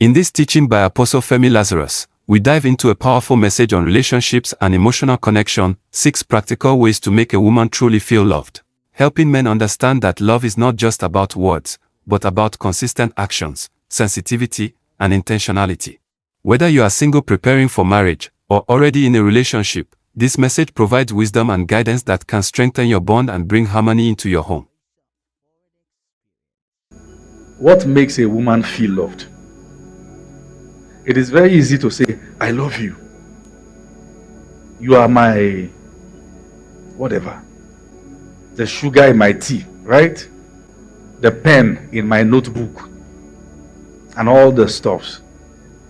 In this teaching by Apostle Femi Lazarus, we dive into a powerful message on relationships and emotional connection, 6 practical ways to make a woman truly feel loved, helping men understand that love is not just about words, but about consistent actions, sensitivity, and intentionality. Whether you are single preparing for marriage, or already in a relationship, this message provides wisdom and guidance that can strengthen your bond and bring harmony into your home. What makes a woman feel loved? It is very easy to say, I love you. You are my whatever. The sugar in my tea, right? The pen in my notebook. And all the stuffs.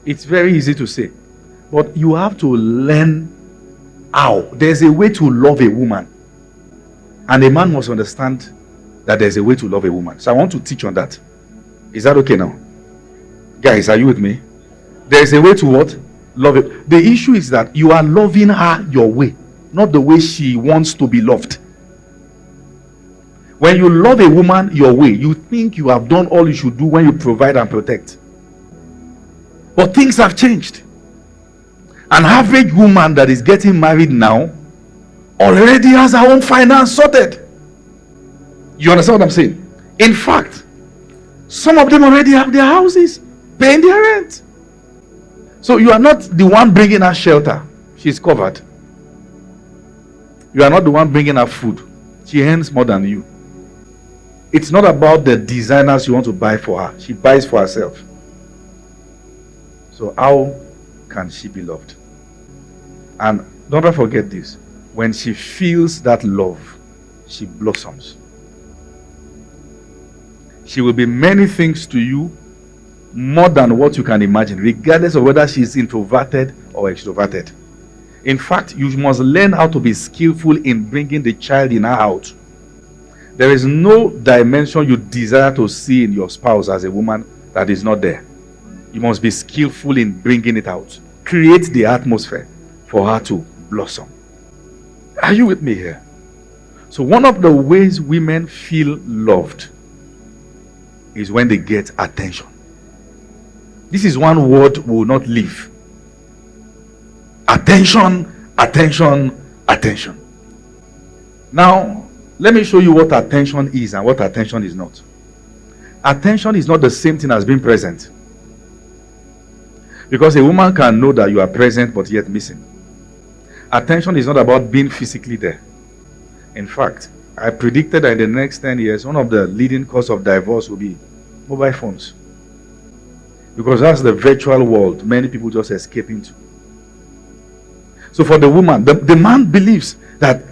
It's very easy to say. But you have to learn how. There's a way to love a woman. And a man must understand that there's a way to love a woman. So I want to teach on that. Is that okay now? Guys, are you with me? There's a way to what? Love it. The issue is that you are loving her your way, not the way she wants to be loved. When you love a woman your way, you think you have done all you should do when you provide and protect. But things have changed. An average woman that is getting married now already has her own finance sorted. You understand what I'm saying? In fact, some of them already have their houses, paying their rent. So you are not the one bringing her shelter. She's covered. You are not the one bringing her food. She earns more than you. It's not about the designers you want to buy for her. She buys for herself. So how can she be loved? And don't ever forget this. When she feels that love, she blossoms. She will be many things to you, more than what you can imagine, regardless of whether she is introverted or extroverted. In fact, you must learn how to be skillful in bringing the child in her out. There is no dimension you desire to see in your spouse as a woman that is not there. You must be skillful in bringing it out. Create the atmosphere for her to blossom. Are you with me here? So one of the ways women feel loved is when they get attention. This is one word we will not leave. Attention, attention, attention. Now, let me show you what attention is and what attention is not. Attention is not the same thing as being present. Because a woman can know that you are present but yet missing. Attention is not about being physically there. In fact, I predicted that in the next 10 years, one of the leading causes of divorce will be mobile phones. Because that's the virtual world many people just escape into. So for the woman, the man believes that,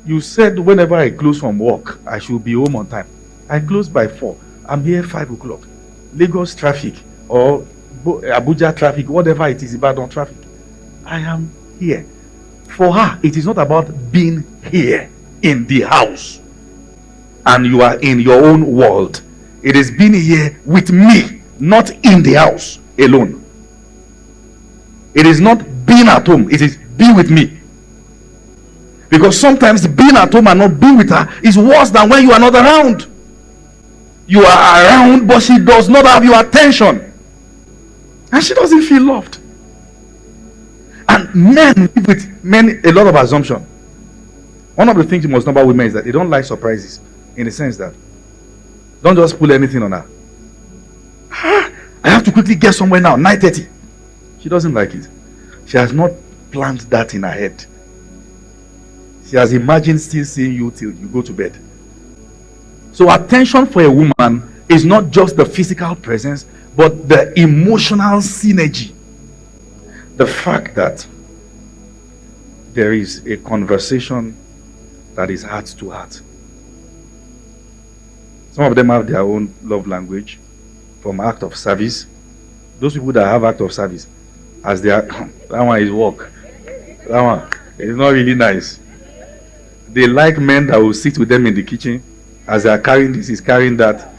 you said whenever I close from work, I should be home on time. I close by 4. I'm here 5 o'clock. Lagos traffic or Abuja traffic, whatever it is, Ibadan traffic. I am here. For her, it is not about being here in the house and you are in your own world. It is being here with me, not in the house alone. It is not being at home, it is be with me. Because sometimes being at home and not being with her is worse than when you are not around. You are around, but she does not have your attention. And she doesn't feel loved. And men live with a lot of assumption. One of the things you must know about women is that they don't like surprises. In the sense that, don't just pull anything on her. I have to quickly get somewhere now, 9:30. She doesn't like it. She has not planned that in her head. She has imagined still seeing you till you go to bed. So attention for a woman is not just the physical presence, but the emotional synergy. The fact that there is a conversation that is heart to heart. Some of them have their own love language from act of service. Those people that have act of service, as they are, that one is work. That one is not really nice. They like men that will sit with them in the kitchen as they are carrying this, is carrying that.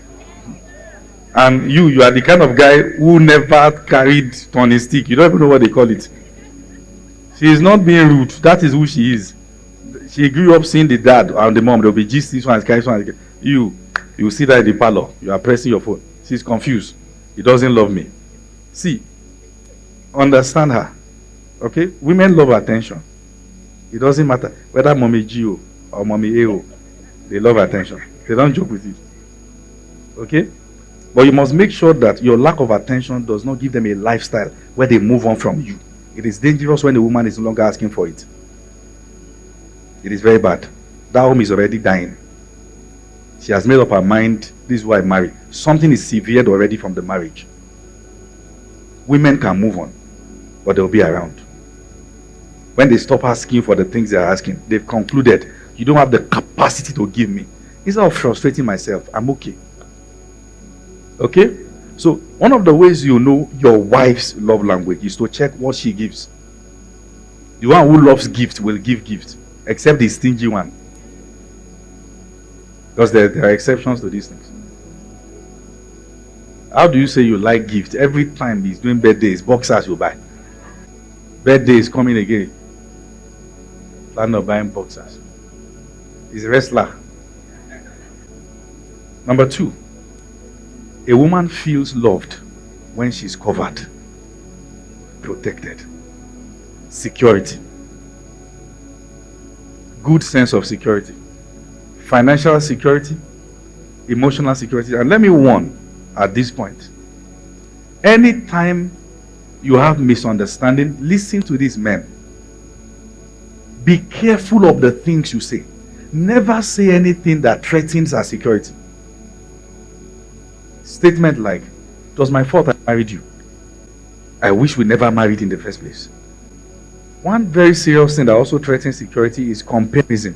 And you are the kind of guy who never carried turning stick. You don't even know what they call it. She is not being rude. That is who she is. She grew up seeing the dad and the mom. They'll be just this one is carrying this one. You see that in the parlor. You are pressing your phone. She's confused. He doesn't love me. See, understand her. Okay? Women love attention. It doesn't matter whether mommy Gio or mommy AO. They love attention. They don't joke with it. Okay? But you must make sure that your lack of attention does not give them a lifestyle where they move on from you. It is dangerous when a woman is no longer asking for it. It is very bad. That home is already dying. She has made up her mind, this is why I marry. Something is severed already from the marriage. Women can move on, but they'll be around. When they stop asking for the things they're asking, they've concluded, you don't have the capacity to give me. Instead of frustrating myself, I'm okay. Okay? So, one of the ways you know your wife's love language is to check what she gives. The one who loves gifts will give gifts, except the stingy one. Because there are exceptions to these things. How do you say you like gifts? Every time he's doing birthdays, boxers you buy. Birthday is coming again. Plan of buying boxers. He's a wrestler. Number 2. A woman feels loved when she's covered, protected, security, good sense of security, financial security, emotional security. And let me warn at this point, anytime you have misunderstanding, listen to these men. Be careful of the things you say. Never say anything that threatens our security. Statement like, it was my fault I married you. I wish we never married in the first place. One very serious thing that also threatens security is comparison.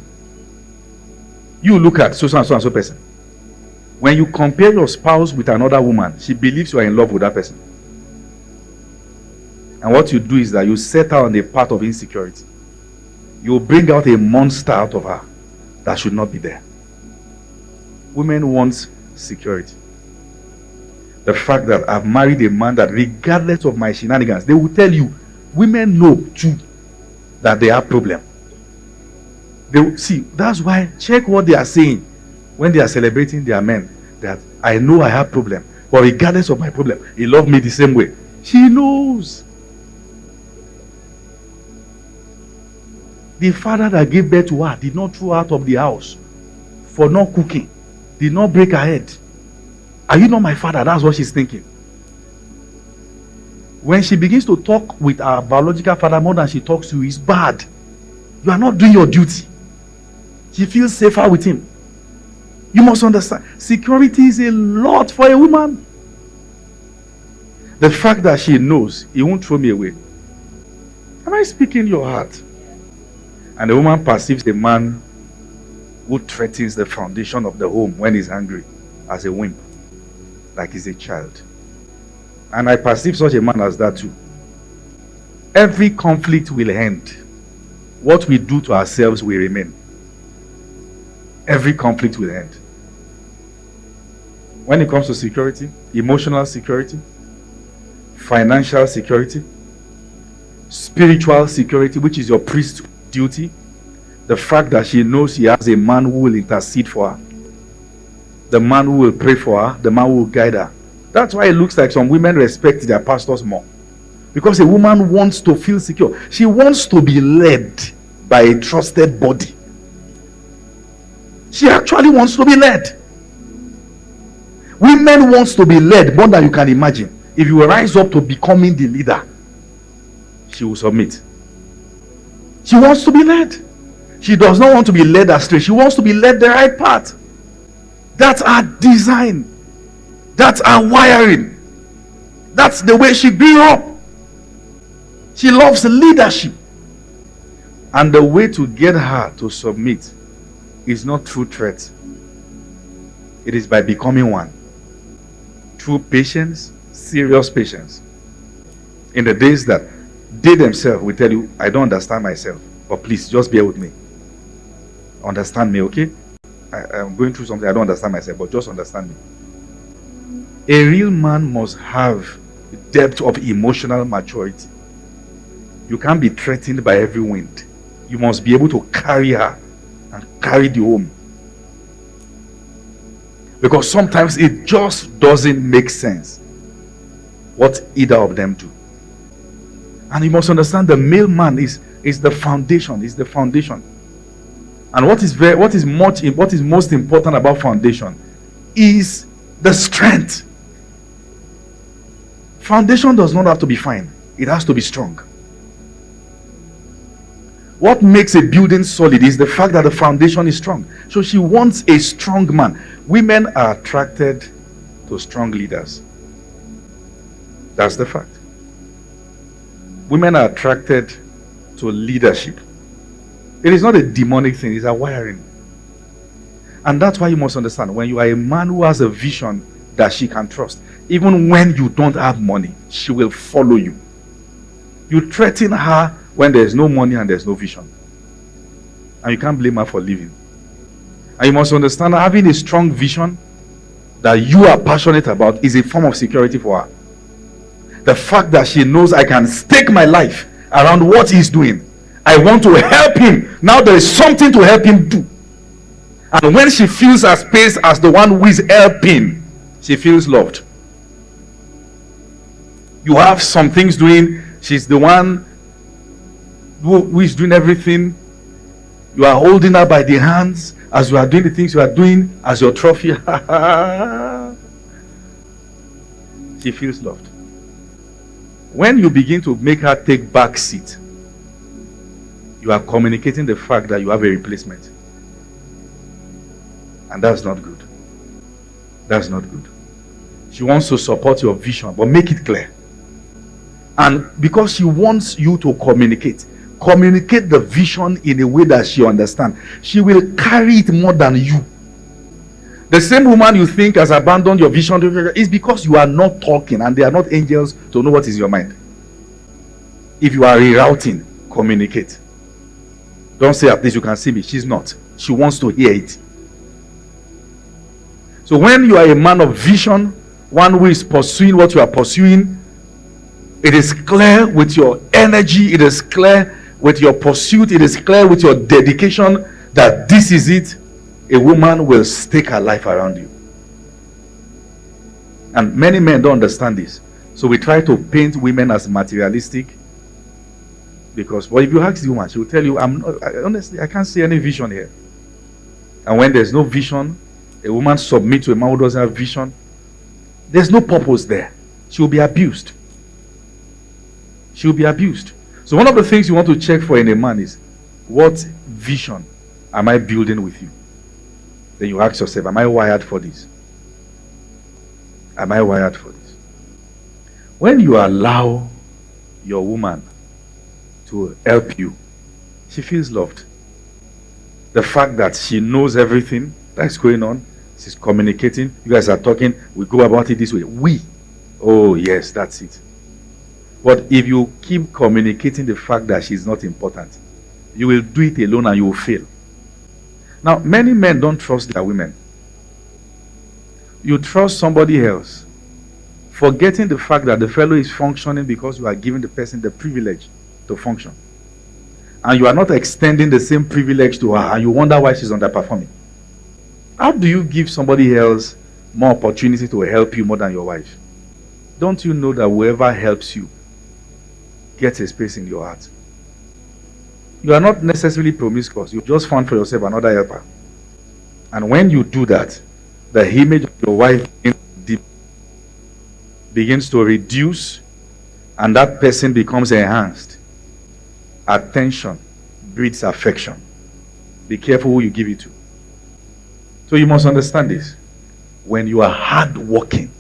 You look at so and so person. When you compare your spouse with another woman, she believes you are in love with that person. And what you do is that you set her on a path of insecurity. You bring out a monster out of her that should not be there. Women want security. The fact that I've married a man that regardless of my shenanigans, they will tell you, women know too that they have problem. They will, see, that's why check what they are saying when they are celebrating their men, that I know I have problem, but regardless of my problem, he loved me the same way. She knows. The father that gave birth to her did not throw her out of the house for not cooking, did not break her head. Are you not my father? That's what she's thinking. When she begins to talk with her biological father more than she talks to you, it's bad. You are not doing your duty. She feels safer with him. You must understand, security is a lot for a woman. The fact that she knows he won't throw me away. Am I speaking your heart? And the woman perceives a man who threatens the foundation of the home when he's angry as a wimp, like he's a child. And I perceive such a man as that too. Every conflict will end. What we do to ourselves will remain. Every conflict will end. When it comes to security, emotional security, financial security, spiritual security, which is your priest's duty, the fact that she knows she has a man who will intercede for her, the man who will pray for her, the man who will guide her. That's why it looks like some women respect their pastors more. Because a woman wants to feel secure. She wants to be led by a trusted body. She actually wants to be led. Women wants to be led more than you can imagine. If you rise up to becoming the leader, she will submit. She wants to be led. She does not want to be led astray. She wants to be led the right path. That's our design. That's our wiring. That's the way she grew up. She loves leadership. And the way to get her to submit is not through threat. It is by becoming one. Through patience, serious patience. In the days that they themselves will tell you, I don't understand myself, but please just bear with me. Understand me, okay? I'm going through something, I don't understand myself, but just understand me. A real man must have depth of emotional maturity. You can't be threatened by every wind. You must be able to carry her and carry the home. Because sometimes it just doesn't make sense. what either of them do. And you must understand the male man is the foundation, is the foundation. And what is most important about foundation is the strength. Foundation does not have to be fine. It has to be strong. What makes a building solid is the fact that the foundation is strong. So she wants a strong man. Women are attracted to strong leaders. That's the fact. Women are attracted to leadership. It is not a demonic thing, it's a wiring. And that's why you must understand, when you are a man who has a vision that she can trust, even when you don't have money, she will follow you. You threaten her when there's no money and there's no vision. And you can't blame her for leaving. And you must understand, having a strong vision that you are passionate about is a form of security for her. The fact that she knows I can stake my life around what he's doing. I want to help him. Now there is something to help him do. And when she feels her space as the one who is helping, she feels loved. You have some things doing. She's the one who is doing everything. You are holding her by the hands as you are doing the things you are doing as your trophy. She feels loved. When you begin to make her take back seat, you are communicating the fact that you have a replacement. And that's not good. That's not good. She wants to support your vision, but make it clear. And because she wants you to communicate the vision in a way that she understands, she will carry it more than you. The same woman you think has abandoned your vision is because you are not talking, and they are not angels to know what is your mind. If you are rerouting, communicate. Don't say, at least you can see me. She's not. She wants to hear it. So when you are a man of vision, one who is pursuing what you are pursuing, it is clear with your energy, it is clear with your pursuit, it is clear with your dedication that this is it. A woman will stake her life around you. And many men don't understand this. So we try to paint women as materialistic. Because, well, if you ask the woman, she will tell you, honestly, I can't see any vision here. And when there's no vision, a woman submits to a man who doesn't have vision, there's no purpose there. She will be abused. She will be abused. So one of the things you want to check for in a man is, what vision am I building with you? Then you ask yourself, am I wired for this? Am I wired for this? When you allow your woman to help you, she feels loved. The fact that she knows everything that's going on, she's communicating, you guys are talking, we go about it this way. Oh yes, that's it. But if you keep communicating the fact that she's not important, you will do it alone and you will fail. Now, many men don't trust their women. You trust somebody else, forgetting the fact that the fellow is functioning because you are giving the person the privilege to function. And you are not extending the same privilege to her, and you wonder why she's underperforming. How do you give somebody else more opportunity to help you more than your wife? Don't you know that whoever helps you gets a space in your heart? You are not necessarily promiscuous. You just found for yourself another helper. And when you do that, the image of your wife begins to reduce, and that person becomes enhanced. Attention breeds affection. Be careful who you give it to. So you must understand this. When you are hardworking,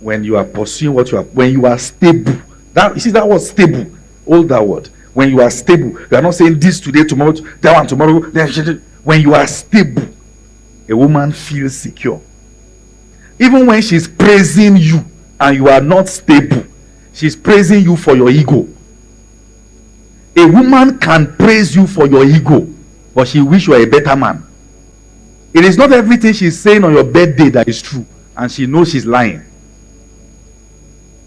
when you are pursuing what you are, when you are stable, that you see that word stable, hold that word. When you are stable, you are not saying this today, tomorrow, that one tomorrow. When you are stable, a woman feels secure. Even when she's praising you and you are not stable, she's praising you for your ego. A woman can praise you for your ego, but she wish you were a better man. It is not everything she's saying on your birthday that is true, and she knows she's lying.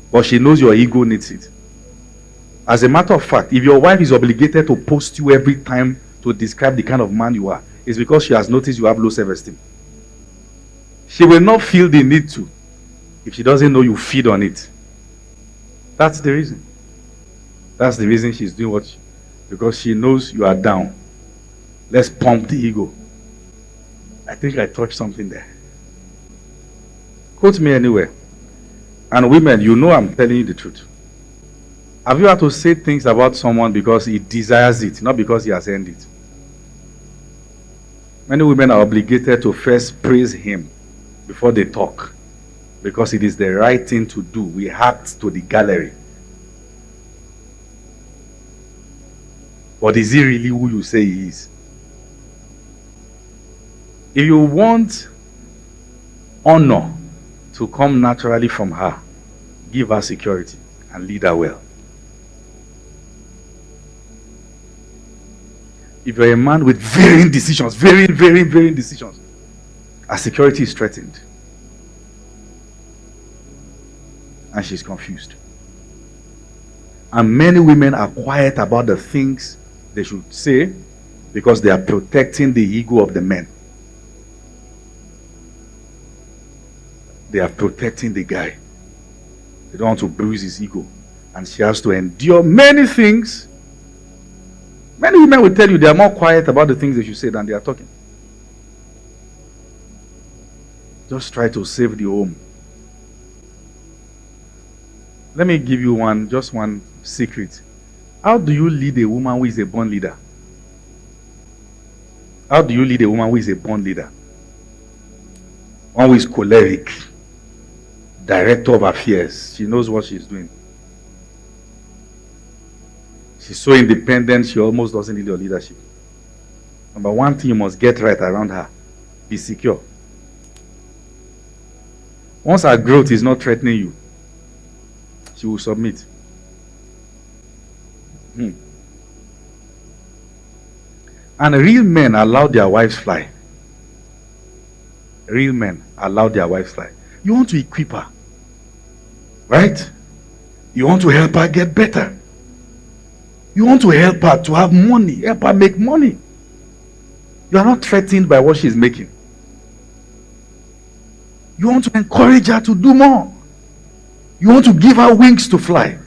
But she knows your ego needs it. As a matter of fact, if your wife is obligated to post you every time to describe the kind of man you are, it's because she has noticed you have low self-esteem. She will not feel the need to if she doesn't know you feed on it. That's the reason. That's the reason she's doing because she knows you are down. Let's pump the ego. I think I touched something there. Quote me anywhere. And women, you know I'm telling you the truth. Have you had to say things about someone because he desires it, not because he has earned it? Many women are obligated to first praise him before they talk, because it is the right thing to do. We act to the gallery. But is he really who you say he is? If you want honor to come naturally from her, give her security and lead her well. If you're a man with varying decisions, varying decisions, her security is threatened. And she's confused. And many women are quiet about the things they should say because they are protecting the ego of the men. They are protecting the guy. They don't want to bruise his ego. And she has to endure many things. Many women will tell you they are more quiet about the things they should say than they are talking. Just try to save the home. Let me give you just one secret. How do you lead a woman who is a born leader? How do you lead a woman who is a born leader? One who is choleric, director of affairs. She knows what she's doing. She's so independent, she almost doesn't need your leadership. Number one thing you must get right around her: be secure. Once her growth is not threatening you, she will submit. And real men allow their wives fly. Real men allow their wives fly. You want to equip her, right? You want to help her get better. You want to help her to have money, help her make money. You are not threatened by what she's making. You want to encourage her to do more. You want to give her wings to fly.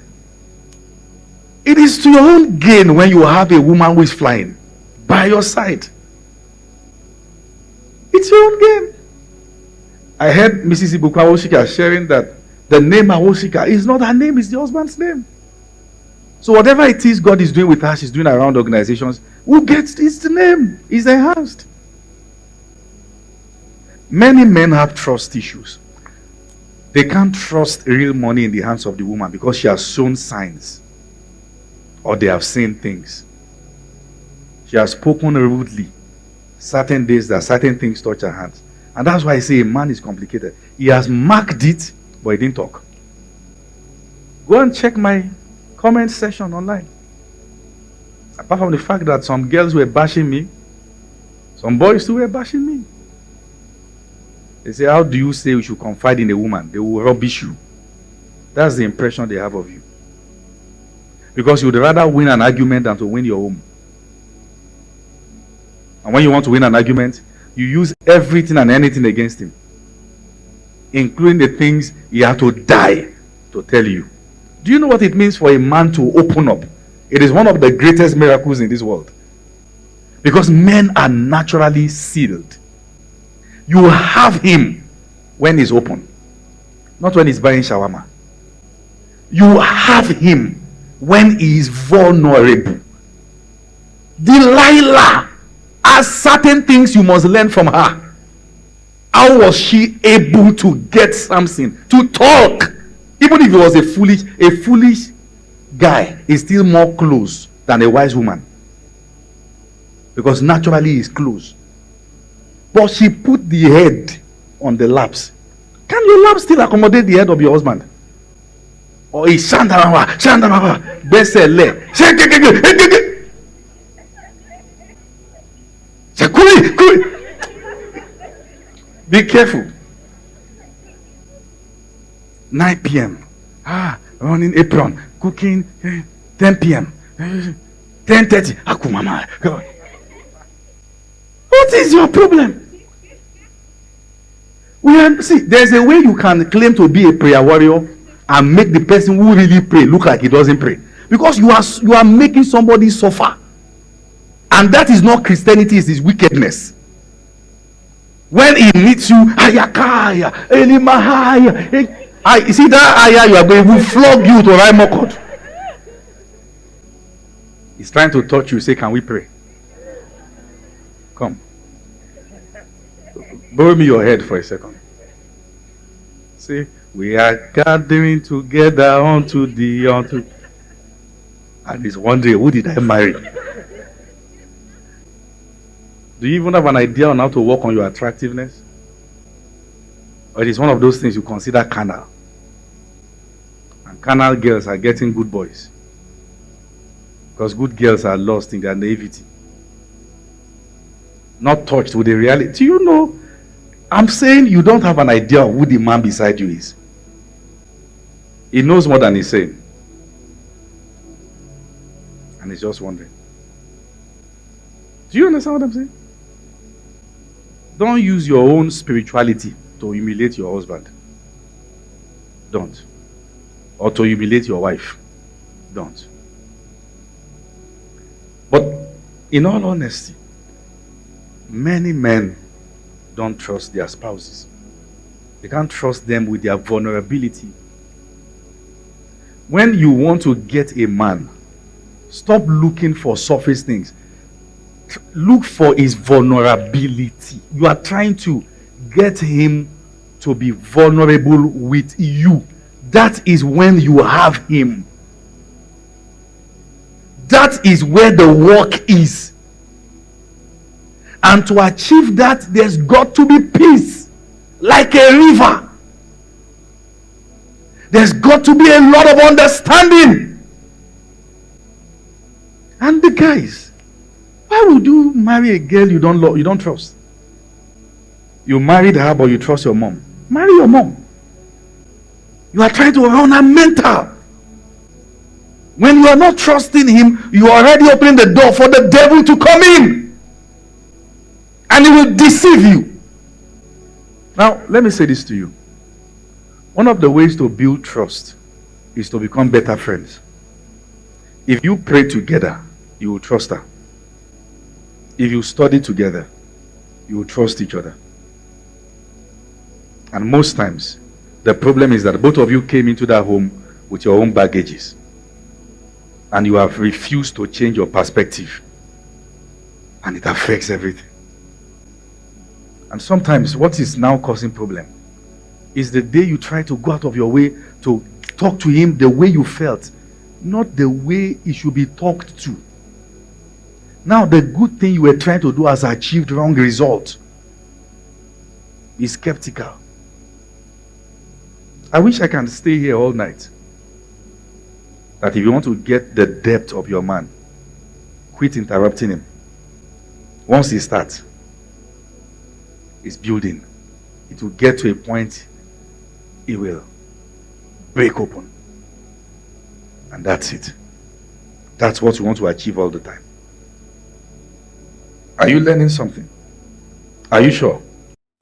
It is to your own gain when you have a woman who is flying by your side. It's your own gain. I heard Mrs Beaky Paul Enenche sharing that the name Awoshika is not her name, it's the husband's name. So whatever it is God is doing with her, she's doing around organizations, who gets it's the name, is enhanced. Many men have trust issues. They can't trust real money in the hands of the woman because she has shown signs, or they have seen things. She has spoken rudely. Certain days that certain things touch her hands. And that's why I say a man is complicated. He has marked it, but he didn't talk. Go and check my comment section online. Apart from the fact that some girls were bashing me, some boys too were bashing me. They say, how do you say we should confide in a woman? They will rubbish you. That's the impression they have of you. Because you would rather win an argument than to win your home. And when you want to win an argument, you use everything and anything against him, including the things he had to die to tell you. Do you know what it means for a man to open up? It is one of the greatest miracles in this world. Because men are naturally sealed. You have him when he's open, not when he's buying shawarma. You have him when he is vulnerable. Delilah has certain things you must learn from her. How was she able to get Samson to talk? Even if he was a foolish guy, is still more close than a wise woman. Because naturally he's close. But she put the head on the laps. Can your lap still accommodate the head of your husband? Or is Shandamama, Besele, be careful. 9 p.m. Running apron, cooking, 10 p.m. 10:30. Akumama. What is your problem? See, there's a way you can claim to be a prayer warrior and make the person who really pray look like he doesn't pray. Because you are making somebody suffer. And that is not Christianity, it is wickedness. When he needs you, ayakaya, elimahaya, you see that ayah, you are going to flog you to Raimokot. He's trying to touch you, say, can we pray? Come. Borrow me your head for a second. Say, we are gathering together unto thee, and he's wondering, who did I marry? Do you even have an idea on how to work on your attractiveness? Or it is one of those things you consider carnal? And carnal girls are getting good boys. Because good girls are lost in their naivety. Not touched with the reality. Do you know? I'm saying you don't have an idea of who the man beside you is. He knows more than he's saying. And he's just wondering. Do you understand what I'm saying? Don't use your own spirituality to humiliate your husband. Don't. Or to humiliate your wife. Don't. But in all honesty, many men don't trust their spouses. They can't trust them with their vulnerability. When you want to get a man, stop looking for surface things. Look for his vulnerability. You are trying to get him to be vulnerable with you. That is when you have him. That is where the work is. And to achieve that, there's got to be peace, like a river. There's got to be a lot of understanding. And the guys, why would you marry a girl you don't love, you don't trust? You married her, but you trust your mom. Marry your mom. You are trying to run her mental. When you are not trusting him, you are already opening the door for the devil to come in. And he will deceive you. Now, let me say this to you. One of the ways to build trust is to become better friends. If you pray together, you will trust her. If you study together, you will trust each other. And most times, the problem is that both of you came into that home with your own baggages. And you have refused to change your perspective. And it affects everything. And sometimes what is now causing problem is the day you try to go out of your way to talk to him the way you felt, not the way he should be talked to. Now the good thing you were trying to do has achieved wrong result. Be skeptical. I wish I can stay here all night. That if you want to get the depth of your man, quit interrupting him. Once he starts, he's building. It will get to a point, it will break open. And that's it. That's what you want to achieve all the time. Are you learning something? Are you sure?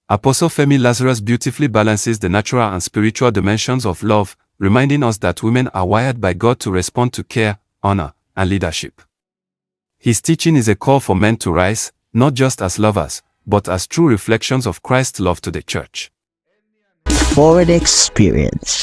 Apostle Femi Lazarus beautifully balances the natural and spiritual dimensions of love, reminding us that women are wired by God to respond to care, honor, and leadership. His teaching is a call for men to rise, not just as lovers, but as true reflections of Christ's love to the church. Forward experience.